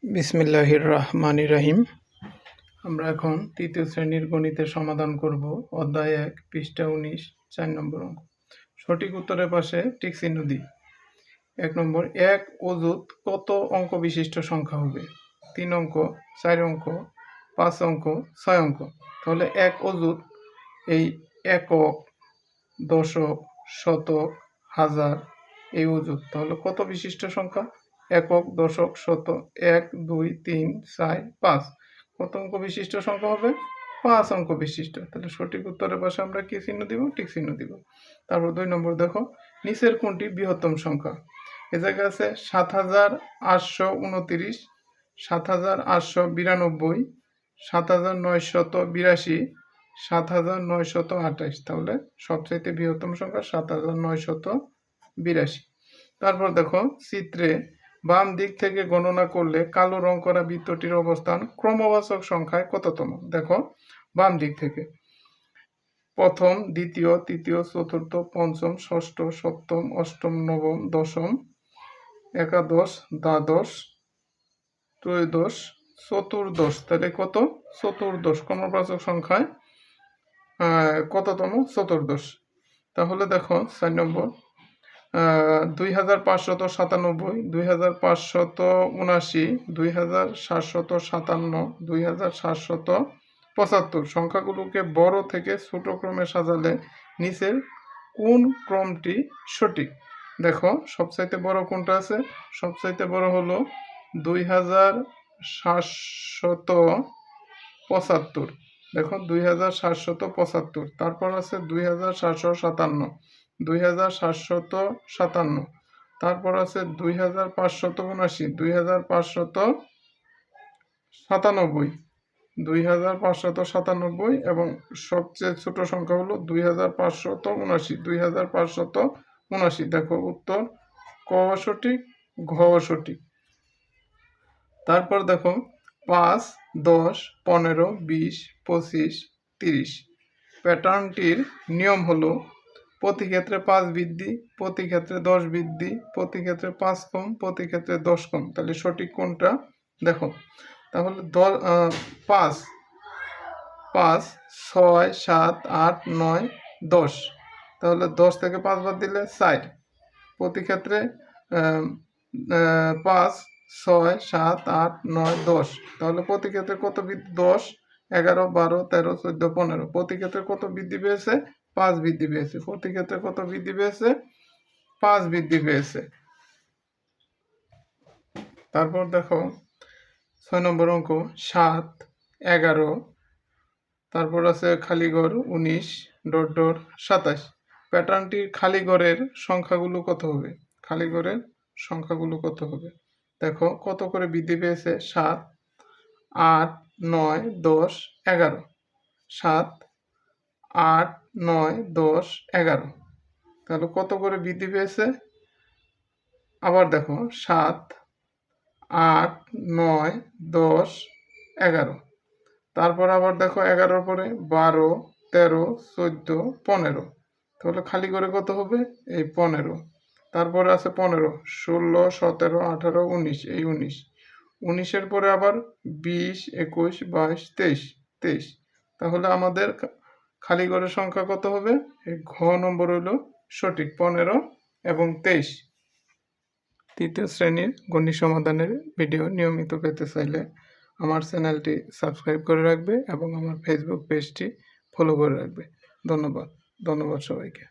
বিসমিল্লাহির রহমানির রহিম। আমরা এখন তৃতীয় শ্রেণীর গণিতের সমাধান করব। অধ্যায় 1, পৃষ্ঠা 19, 4 নম্বর অঙ্ক। সঠিক উত্তরের পাশে টিক চিহ্ন দিই। 1 নম্বর, এক অযুত কত অঙ্ক বিশিষ্ট সংখ্যা হবে? 3 অঙ্ক, 4 অঙ্ক, 5 অঙ্ক, 6 অঙ্ক। তাহলে এক অযুত এই একক, দশক, শতক, হাজার, এই অযুত। তাহলে কত বিশিষ্ট সংখ্যা? একক, দশক, শতক, 1, 2, 3, 4, 5। কত অঙ্ক বিশিষ্ট সংখ্যা হবে? 5 অঙ্ক বিশিষ্ট। তাহলে সঠিক উত্তরের পাশে আমরা কি চিহ্ন দিব? টিক চিহ্ন দিব। তারপর 2 নম্বর দেখো, নিচের কোনটি বৃহত্তম সংখ্যা? এ জায়গায় আছে 7,829, 7,892, 7,982, 7,928। তাহলে সবচাইতে বৃহত্তম সংখ্যা 7,982। তারপর দেখো চিত্রে বাম দিক থেকে গণনা করলে কালো রং করা বৃত্তটির অবস্থান ক্রমবাচক সংখ্যায় কততম? দেখো বাম দিক থেকে প্রথম, দ্বিতীয়, তৃতীয়, চতুর্থ, পঞ্চম, ষষ্ঠ, সপ্তম, অষ্টম, নবম, দশম, একাদশ, দ্বাদশ, ত্রয়োদশ, চতুর্দশ। তাহলে কত? চতুর্দশ। ক্রমবাচক সংখ্যায় কততম? চতুর্দশ। তাহলে দেখো 4 নম্বর, 2597, 2579, 2757, 2775 সংখ্যাগুলোকে বড় থেকে ছোট ক্রমে সাজালে নিচের কোন ক্রমটি সঠিক? দেখো সবচাইতে বড় কোনটা আছে? সবচাইতে বড় হলো 2775। দেখো 2775। তারপর আছে 2757, 2757। তারপর আছে 2579, 2597, 2597 এবং সবচেয়ে ছোট সংখ্যা হলো 2579, 2579। দেখো উত্তর ক সঠিক, ঘ সঠিক। তারপর দেখো 5, 10, 15, 20, 25, 30। প্যাটার্নটির নিয়ম হলো প্রতি ক্ষেত্রে 5 বৃদ্ধি, প্রতি ক্ষেত্রে 10 বৃদ্ধি, প্রতি ক্ষেত্রে 5 কম, প্রতি ক্ষেত্রে 10 কম। তাহলে সঠিক কোনটা? দেখো তাহলে 5, 5, 6, 7, 8, 9, 10। তাহলে 10 থেকে 5 বাদ দিলে 4। প্রতি ক্ষেত্রে 5, 6, 7, 8, 9, 10। তাহলে প্রতি ক্ষেত্রে কত বৃদ্ধি? 10, 11, 12, 13, 14, 15। প্রতি ক্ষেত্রে কত বৃদ্ধি পেয়েছে? 5 বৃদ্ধি পেয়েছে। প্রতি ক্ষেত্রে কত বৃদ্ধি পেয়েছে? 5 বৃদ্ধি পেয়েছে। তারপর দেখো 6 নম্বর অঙ্ক, 7, 11, তারপর আছে খালিঘর 19, 27। প্যাটার্নটির খালিঘরের সংখ্যাগুলো কত হবে? খালিঘরের সংখ্যাগুলো কত হবে? দেখো কত করে বৃদ্ধি পেয়েছে? 7, 8, 9, 10, 11। 7, 8, 9, 10, 11। তাহলে কত করে বৃদ্ধি পেয়েছে? আবার দেখো 7, 8, 9, 10, 11। তারপর আবার দেখো 11 পরে 12, 13, 14, 15। তাহলে খালি করে কত হবে? এই 15। তারপরে আছে 15, 16, 17, 18, 19, এই 19। 19-এর পরে আবার 20, 21, 22, 23। তাহলে আমাদের খালি ঘরের সংখ্যা কত হবে? এই ঘ নম্বর হলো সঠিক, 15 এবং 23। তৃতীয় শ্রেণীর গণিত সমাধানের ভিডিও নিয়মিত পেতে চাইলে আমার চ্যানেলটি সাবস্ক্রাইব করে রাখবে এবং আমার ফেসবুক পেজটি ফলো করে রাখবে। ধন্যবাদ সবাইকে।